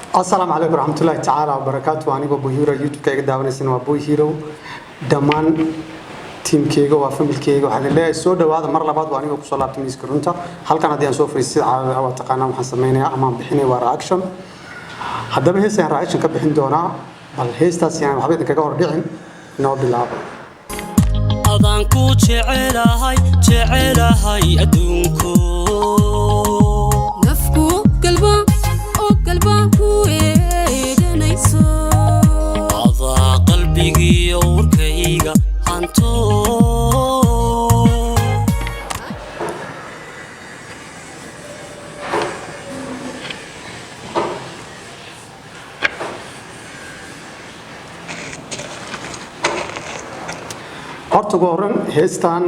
السلام عليكم ورحمة الله تعالى وبركاته. أنا أبو هيرو يوتيوب كيك داون سنة أبو هيرو دمان تيم كيك وفاميل كيك وحنا لا سود وهذا مرة بعض وأنا أقول صلاة تميز كرونتا هل كان هذي أشوف ريسي أو تقنا محسمينها أمام بحني ورأكشن هذا بهيس يعني رأكشن كبحين دونا الهيس تاس يعني حبيت كيك وربيعين نوع بالله أذانكو تعالى أدونكو نفكو قلبان كويدنيسو أضاع قلبي وركيغا هانتو horta ugu horan heestan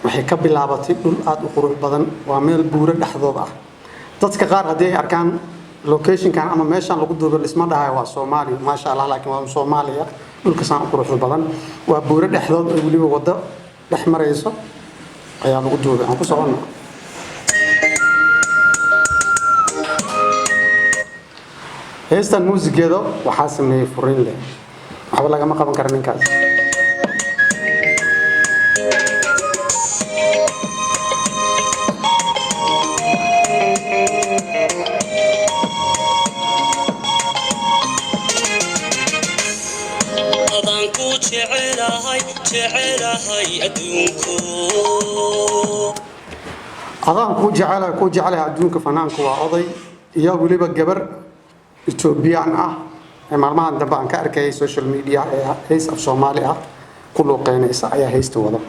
waxay ka bilaabatay dhul aad u qurux badan waa meel buuro dhaxdood ah dadka qaar hadii ay arkaan location-kan ama meeshan lagu duubo isma dhahay waa Soomaaliya ma sha Allah laakiin waa Soomaaliya dhulka saan qurux badan waa buuro dhaxdood oo waliba wada dhex marayso ayaa lagu duubay aan ku socono heestan muusigeeda waxaa sameeyay Furiin leh waxba laga ma qaban karin ninkaas أذانكو تعالى أدونكو adaan ku jecelahay adduunka fanaanku waa oday iyo waliba gabar Ethiopian ah ee maalmahan dambe aan ka arkay social media ee hees af Soomaali ah ku looqeynaysa ayaa heesta wada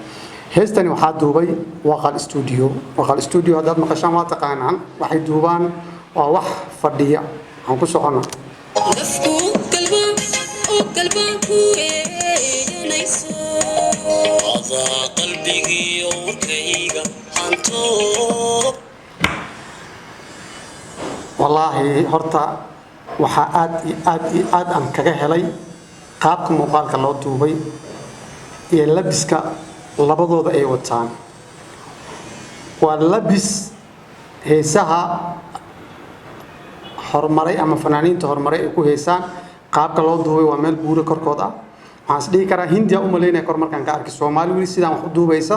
heestani waxaa duubay waqal studio hadaad maqashaan waa taqaanaan waxay duubaan waa wax fadhiya aan ku socono نفكو قلبان كويدنيسو أضاع قلبي وركيغا هانتو والله horta waxa aad aan kaga helay qaabka muuqaalka loo duubay iyo labiska labadooda ay wataan waa labis heesaha hormaray ama fanaaniinta hormaray ay ku heesaan qaabka loo duubay waa meel buuro korkood ah waxaan isdhihi karaa Hindiya u maleynaa kor markaan ka arkay Soomaali wali sidaan wax u duubaysa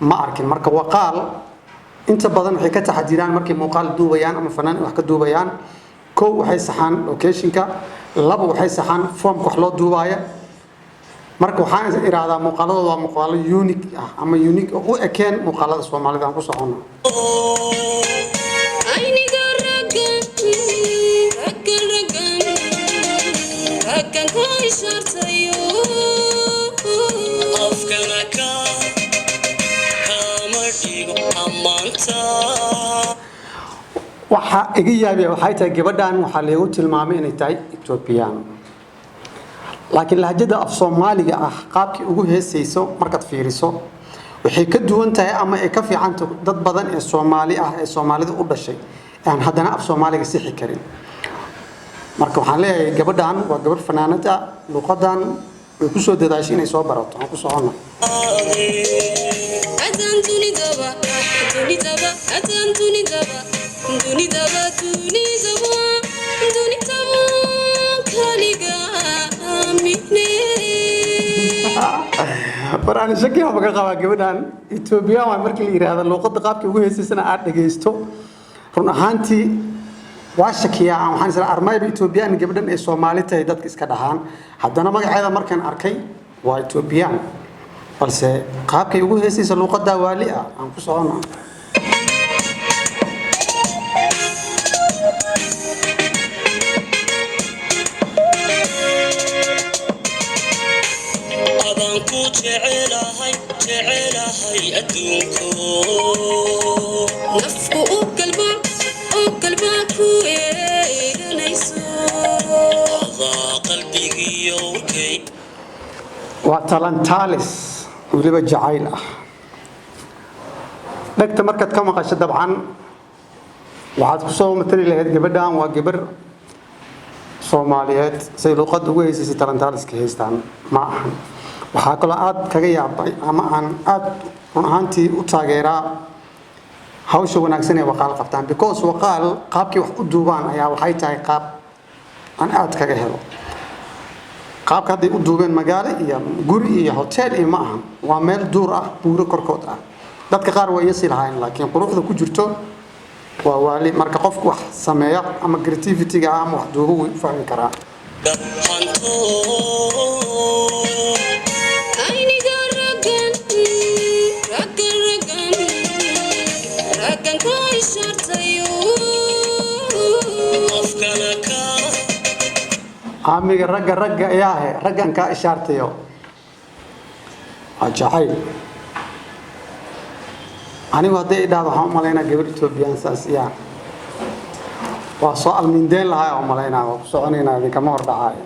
ma arkin marka waqaal inta badan waxay ka taxadiraan markay muuqaal duubayaan ama fanaan wax ka duubayaan koow waxay saxaan location-ka laba waxay saxaan form-ka wax loo duubaya marka waxaan iraahdaa muuqaaladooda waa muuqaalo unique ah ama unique oo u ekeen muuqaalada Soomaalida aan ku socono ayniga raggan ku ishartayo أفكارك كامرديغو أمانتا waxa iga yaabay waxay tahay gabadhan waxa leeyahay tilmaamay inay tahay Ethiopian laakiin lahjada af Soomaaliga ah qaabkii ugu heesayso markaad fiiriso waxay ka duwan tahay ama ay ka fiican tahay dad badan ee Soomaali ah ee Soomaalida u dhashay aan haddana af Soomaaliga sixi karin marka waxaan leeyahay gabadhan waa gabar fanaanad ah luqadan way ku soo dadaashay inay soo barato aan ku socono adan dunidaba kaliga amine baraan shaki ah baga qaba gabadhan Ethiopia waa markii la yiraahdo luqadda qaabkii ugu heesaysana aad dhageysto run ahaantii waa shakiya waxaan isla armayba Ethiopian gabadhan ee Soomaali tahay dadka iska dhahaan haddana magaceeda markaan arkay waa Ethiopian balse qaabkay ugu heesaysa luqadda waali ah aan ku socono أذانكو تعالى أدونكو نفكو قلبان كويدنيسو أضاع قلبي وركي waa talantalis waliba jacayl ah dhagta markaad ka maqasho dabcan waxaad ku soo matali lahayd gabadhan waa gabar Soomaaliyeed say luqad ugu heesaysay talantaliska heestaan ma ahan waxa kale aad kaga yaabay ama aan aad run ahaantii u taageeraa hawsha wanaagsan ee waqaal qabtaan because waqaal qaabkii wax u duubaan ayaa waxay tahay qaab aan aad kaga helo qaabka hadday u duubeen magaalo iyo guri iyo hotel iyo ma ahan waa meel duur ah buuro korkood ah dadka qaar way yasi lahayn laakiin quruxda ku jirto waa waali marka qofku wax sameeya ama creativity-ga ama wax duubo wuu fahmi karaa ayniga raggan ka ishartayo amiga ragga ayaa he raggan ka ishaartayo ajacay anigu hadday idhaahdo waxaan u malaynaa gabar Ethiopian saas yaa waa soo almindeen lahaa oo malaynaa oo soconaynaa idinkama hor dhacaayo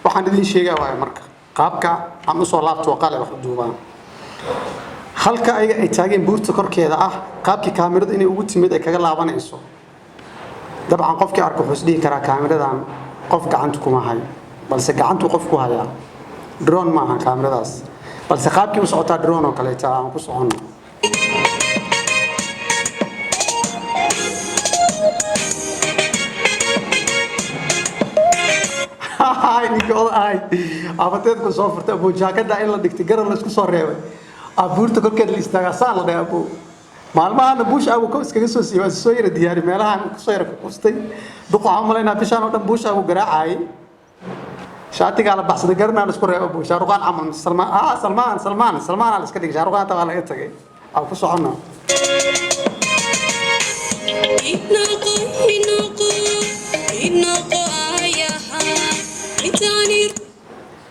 waxaan idin sheegaa waayo marka qaabka aan usoo laabto waqaale wax u duubaan halka ayaga ay taageen buurta korkeeda ah qaabkii kaamirada inay ugu timid ay kaga laabanayso dabcan qofkii arko wuxuu isdhihi karaa kaamiradan qof gacanta kuma hayo balse gacantu qof ku hayaa drone maaha kaamiradaas balse qaabkii u socotaa drone oo kaleeta aan ku soconno ninkooda ahay abateedku soo furtay abuu jaakada in la dhigtay garan la isku soo reebay abuurta korkeed la istaagaa saan la dhahay abuu maalmahana buush abu ka iskaga soo siiyay soo yara diyaari meelahan ku soo yara ku qustay duq waxaan malaynaa bishaan oo dhan buush abu garaacay shaatiga la baxsaday garnaan isku reebay abuu shaaruqaan camal salmaan la iska dhigay shaaruqaan taa laga tagay aan ku socono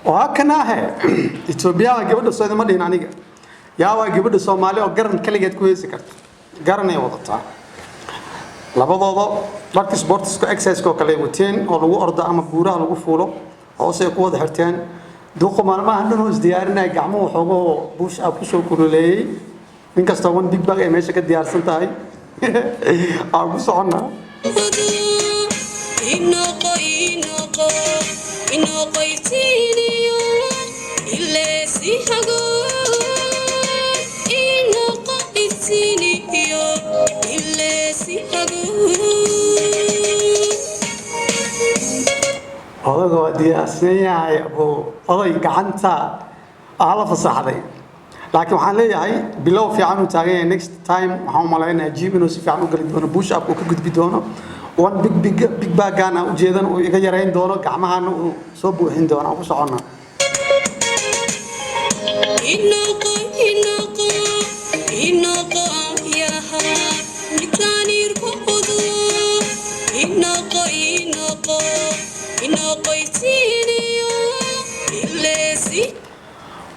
وهكذا إثيوبيا gabadha soo ma dhihin aniga yaa waa gabadha Soomaali oo garan kaligeed ku heesi karta garan ay wadataa labadooda dharka sports ko exercise ko kale wateen oo lagu ordo ama buuraha lagu fuulo hoose ku wada xirteen duqo maalmahan dhan hoos diyaarinay gacmo waxoogo buush ah ku soo kululeeyay inkastoo wan big bag ay meesha ka diyaarsan tahay aan ku soconnaa odaga waa diyaarsan yahay oday gacanta ala fasaxday laakiin waxaan leeyahay bilow fiican u taagan yahay next time waxaan u maleynayaa jib inuu si fiican u gali doono bush up uu ka gudbi doono one big bag aan u jeedan uu iga yareyn doono gacmahana uu soo buuxin doono aan ku soconaa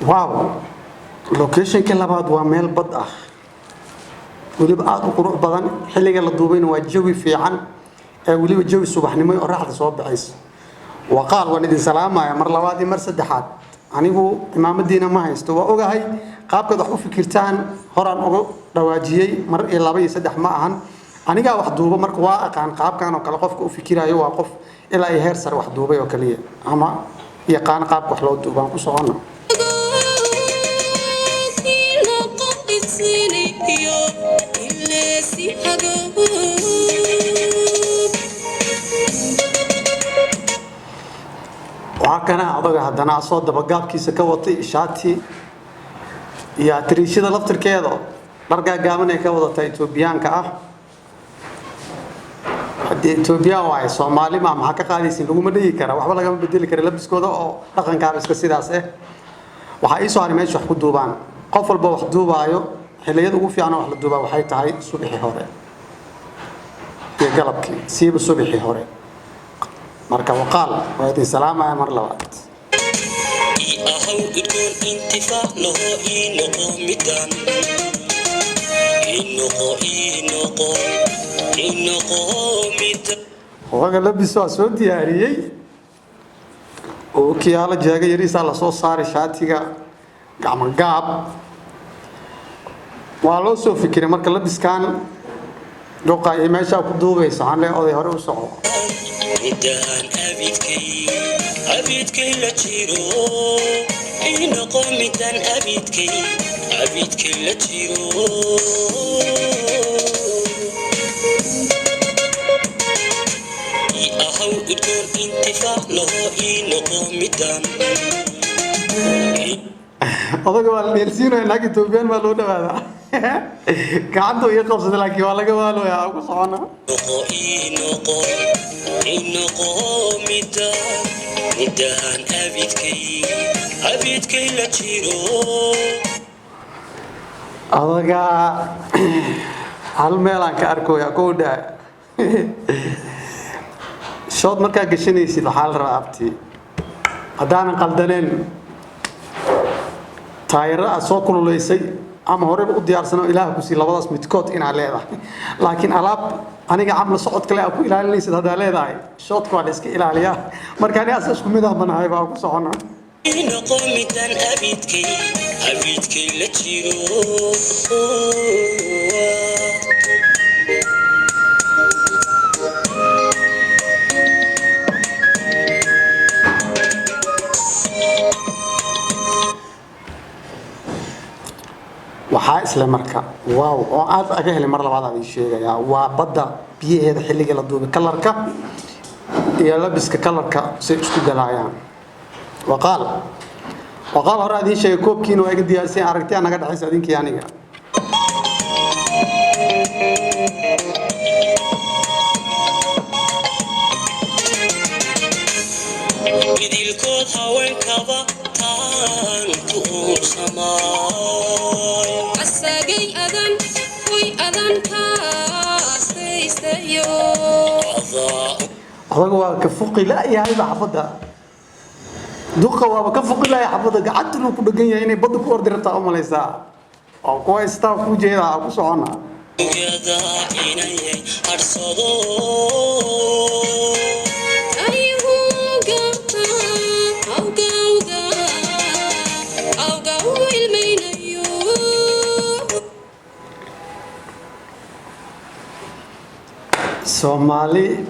wow location ka labaad waa meel bad ah waliba aad u qurux badan xilliga la duubayna waa jawi fiican ee waliba jawi subaxnimo oo raaxda soo baxayso waqaal waan idin salaamaya mar labaad iyo mar saddexaad anigu imaamadiina ma haysto waa ogahay qaabkaad wax u fikirtaan horaan uga dhawaajiyay mar iyo laba iyo saddex ma ahan aniga wax duuba marka waa aqaan qaabkan oo kale qofka u fikirayo waa qof ilaa ay heer sare wax duubay oo kaliya ama yaqaan qaabka wax loo duubaan ku socono وهكذا أضغط هذا أصوات دبقات كيس كوتي شاتي يا تريشة لفتر كذا برجع جامنة كوتي إثيوبيان كأه إثيوبيا واي سومالي ما معك قاعدين سنلوم بدي كرا وحبلا جام بدي لك لبس كذا أو لكن كابس كسيداس وحي سؤال ما يشوف دوبان قفل بوح دوبايو حلي يدو في أنا وحلا دوبا وحي تعي صبحي هوري يا قلبك سيب صبحي هوري marka waqaal waadi salaama ay mar labaad ahaw idon intifaa lahu inoqo midan waga labiso soo diyaariyay oo kiyaala jaaga yariisa la soo saaray shaatiga gacmo gaab waa loo soo fikiray marka labiskan دوقا إيماشا كدوبي سعان لي أودي هرو سعو midaan abidkay la jiro ii noqo midaan abidkay la jiro ii ahaw udgoon intifaac laho ii noqo midaan أضاق والنيلسينو إنك توبيان ما لو دوادا قعدوا يقبض لكن ولا قبالو يا أبو صعنا noqo ii noqo midaan abidkay la jiro أضاق هل ميلان كأركو يا كودا شوط مركا قشنيسي بحال رابطي هدانا قلدنين تايرة soo kululeysay ama hore u diyaarsano ilaaha ku si labadaas midkood in aan leedahay laakiin alaab aniga amla socod kale ku ilaalinaysid hada leedahay shotku waa iska ilaaliya marka aniga isku mid ah banahay baa ku soconaa noqo midaan abidkay la jiro waxaa isla marka waaw oo aad aga helay mar labaad aan sheegaya waa badda biyaheeda xilliga la duubay kalarka iyo labiska kalarka si isku galaayaan waqaal hore adii sheegay koobkiina waa iga diyaarsan aragti anaga dhaxaysa adinkii aniga idilkood haweenkaba taan ku uursamay asagay adan way adan kaastaystayo adaga waa ka fuqi la yahay xafada duqa waa ka fuqi la yahay xafada gacanta uu ku dhagan yahay inay badda ku ordirta u malaysaa oo ku haysta ku jeeda ku socona yada inay harsado Somali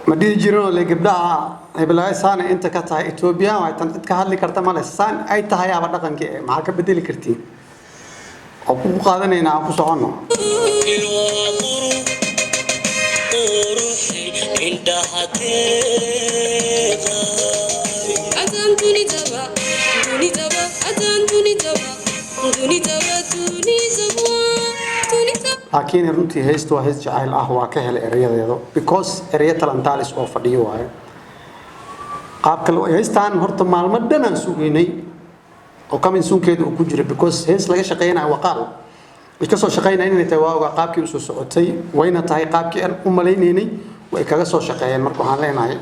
ma dhihi jirin le gabdhaha heblaay saan inta ka tahay Ethiopia way tan cid ka hadli karta ma leesan ay tahay aba dhaqankii maxaa ka bedeli kartiin oo ku qaadanayna ku socono laakiin runtii heestu waa hees jacayl ah waa ka helay erayadeedo because eraya talantaalis oo fadhiyo waaye qaabka loo heestaan horta maalmo dhan aan sugeynay oo kamin sunkeedu uu ku jira because hees laga shaqeynaa waqaal way ka soo shaqeynaa inay tahay waaga qaabkii uu soo socotay wayna tahay qaabkii aan u maleynaynay way kaga soo shaqeeyeen marka waxaan leenahay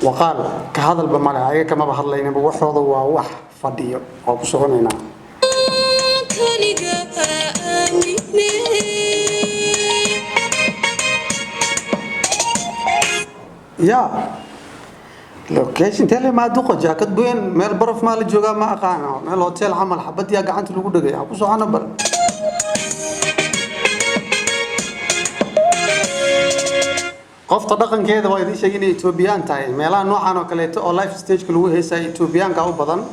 waqaal ka hadalba male ayaga kama hadlaynaba waxooda waa wax fadhiyo oo ku soconaynaa يا لوكيشن تلي ما دوقه جاكت بين ميل برف مال جوجا ما أقانا ميل هوتيل عمل حبت يا قعنت لو قدقي أبو سبحان بل قفت دقن كذا وايد شيء إني إثيوبيان تاي ميلان نوع أنا كليته أو لايف ستيج كله هي ساي إثيوبيان كأو بدن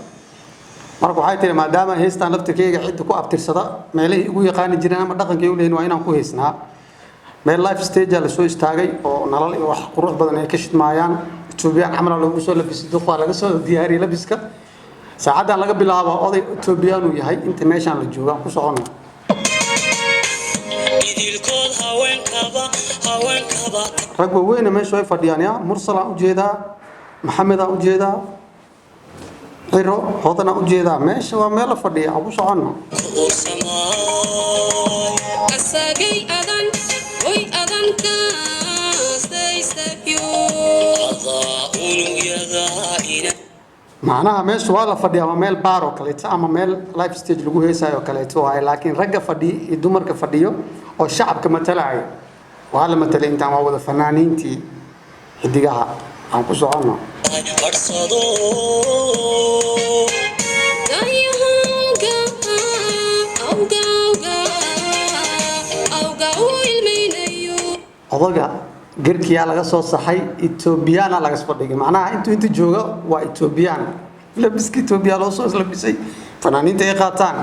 مركو حياتي ما دام هيستان لفت كي عد كو أبتر صدا ميله يقول يقاني جيران ما دقن كيقول هنا وين أكو هيسنا meel life stage la soo istaagay oo nalal iyo wax qurux badan ay ka shidmaayaan Ethiopia xamla lagu soo labisay duqa laga soo diyaariyay labiska saacada laga bilaabo oday Ethiopian uu yahay inta meeshan la jooga ku socono idilkood haweenkaba rag weyn meesha ay fadhiyaan ya mursala u jeeda maxameda u jeeda xiro hodana u jeeda meesha waa meel fadhiya ku socono asagay adan way adan kaastaystayo macnaha meesha waa la fadhiyaa waa meel baar oo kale ama meel life stage lagu heesayo kale ay laakiin ragga fadhiyo iyo dumarka fadhiyo oo shacabka matalay waa la matalay inta ma wada fanaaniintii xidigaha aan ku socono odaga garkiyaa laga soo saxay Ethiopiana laga soo dhigay macnaha intuu jooga waa Ethiopian labiska Ethiopia loo soo labisay fanaaniinta ay qaataan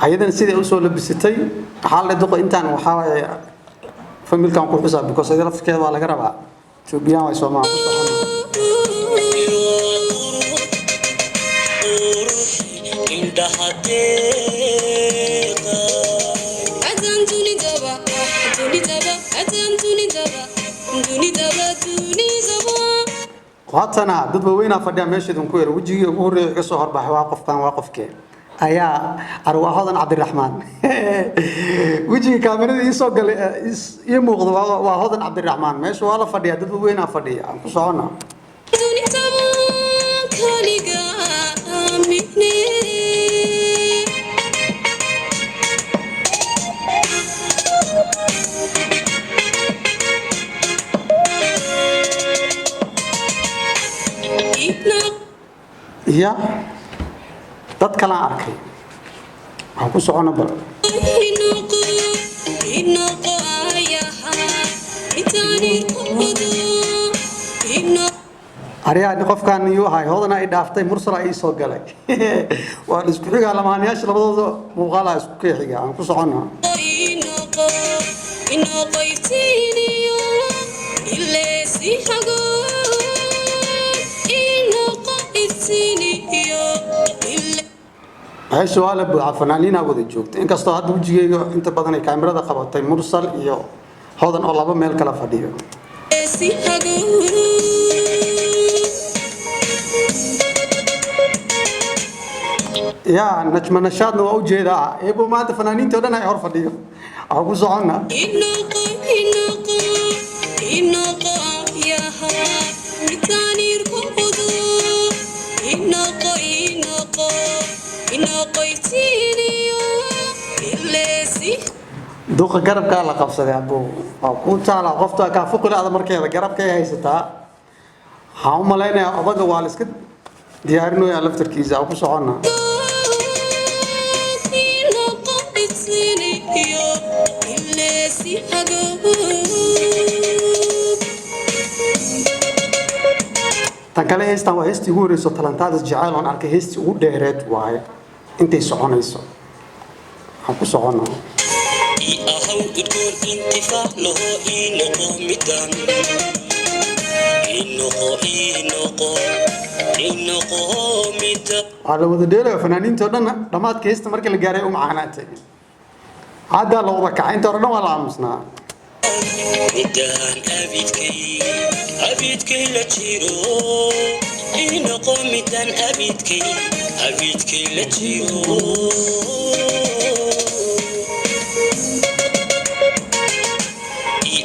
ayadan sidii u soo labisatay xal la duqo intaan waxa way familkan ku xisaab because ay lafkeeda waa laga rabaa Ethiopian way Soomaali ku qaatana dad weyn fadhiya meeshadan ku yar wajiga ugu horeeyay ka soo horbaxay waa qofkan waa qofkee ayaa arwaaxodan Cabdiraxmaan wajiga kaamirada ii soo galay ii muuqdo waa hodan Cabdiraxmaan meesha waa la fadhiya dad weyn fadhiya aan ku soconaa يا dad kala arkay waxa ku socono bal ariyaad qofkan iyo hay hodana ay dhaaftay mursal ay soo galay waa isku xiga lamaanayaasha labadooda muuqaal isku xiga aan ku socono هاي سؤال أبو عفنانين أبو ذي جوكت إنك استوعبت وجهي أنت بدنا كاميرا ده خبطي مرسل إياه هذا الله بميل كلا فديه يا نجم نشاط نوجه ده إبو ما تفنانين تودنا يعرف فديه أبو زعنا دوق قرب كلا قفصة يا أبو أو تعالى قفطة كافوق لا هذا مركز قرب كي هيستا هم لنا أبغى والس كده ديارنا يا لف تركيز أو كسرنا تكلم هيستا وهيستي هو رئيس الثلاثة الجعال عن أركي هيستي هو ديرت واي أنت سعنا يسوع أو كسرنا أهو تكون انتفاع له إنه مدان إنه مدان على وده ديره فنانين تودنا لما تكيست مركل الجاري ومعاناته هذا لو ركعين ترى ولا عمسنا مدان أبيتكي لا تشيرو إنه مدان أبيتكي لا تشيرو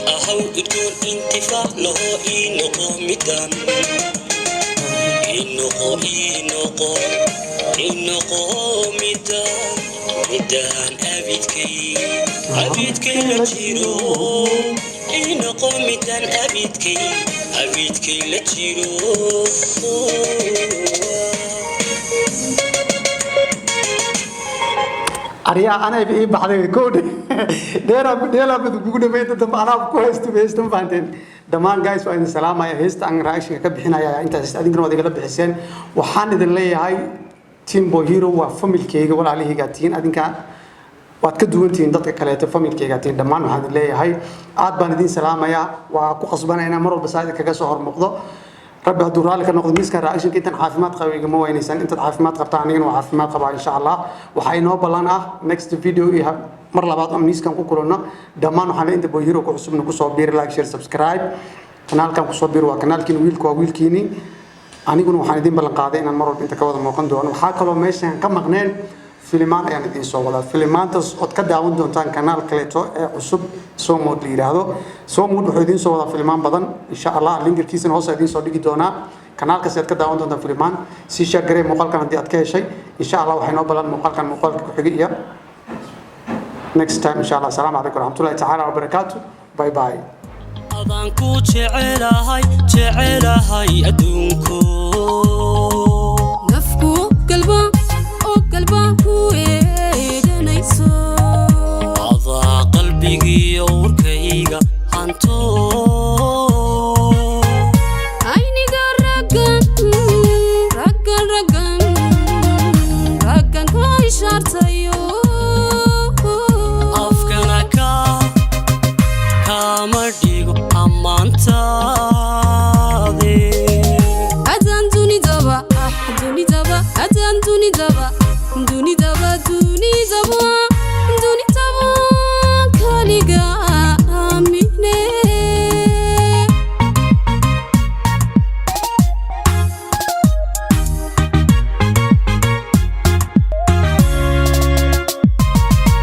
أهو تكون انتفاع له إنه مدان مدان أبيتكي لا تشيرو إنه مدان أبيتكي لا تشيرو أريا أنا في بعض الكود ديرا بتقول بيت أنا بكويست فانتين دمان جايز وإن السلام يا هيست عن رأيش كبحنا يا أنت تستأذن كنا ودي قلب حسين وحان اللي هاي تيم بوهيرو وفاميل كيجا ولا عليه جاتين أدين كان واتكدون تين ضد كلاته فاميل كيجا جاتين دمان وحان اللي هاي عاد بندين سلام يا وقصبنا هنا مرة بساعد كجسور مقضى ربي هدور لك النقد ميسك رئيسك أنت عافمات قوي جموع إنسان أنت عافمات قطعنين وعافمات قبع إن شاء الله وحينه بلنا next video إيها مرة بعض أمنيس كان كوكلنا دمان وحنا أنت بوهيرو كحسب نكسر بير لايك شير سبسكرايب قناة كان كسر بير وقناة كين ويل كيني أنا يقولوا وحنا دين بلنا قاعدين المرة أنت كواد موقن دون وحاكلوا ماشي كم مغنين فيلمان يعني دين صوّلا فيلمان تس أتكد عون دون تان قناة كليتو عصب سومود لي هذا سومود وحيدين صوّلا فيلمان بدن إن شاء الله اللينك الكيسن هو سيدين صديقي دونا قناة كسر كده عون دون فيلمان سيشة جري مقال كان دي أتكي شيء إن شاء الله وحنا بلنا مقال كان مقال حقيقية next time إن شاء الله السلام عليكم ورحمة الله تعالى وبركاته باي باي أذانكو جعلهاي أدونكو نفكو قلبه أو قلبه هو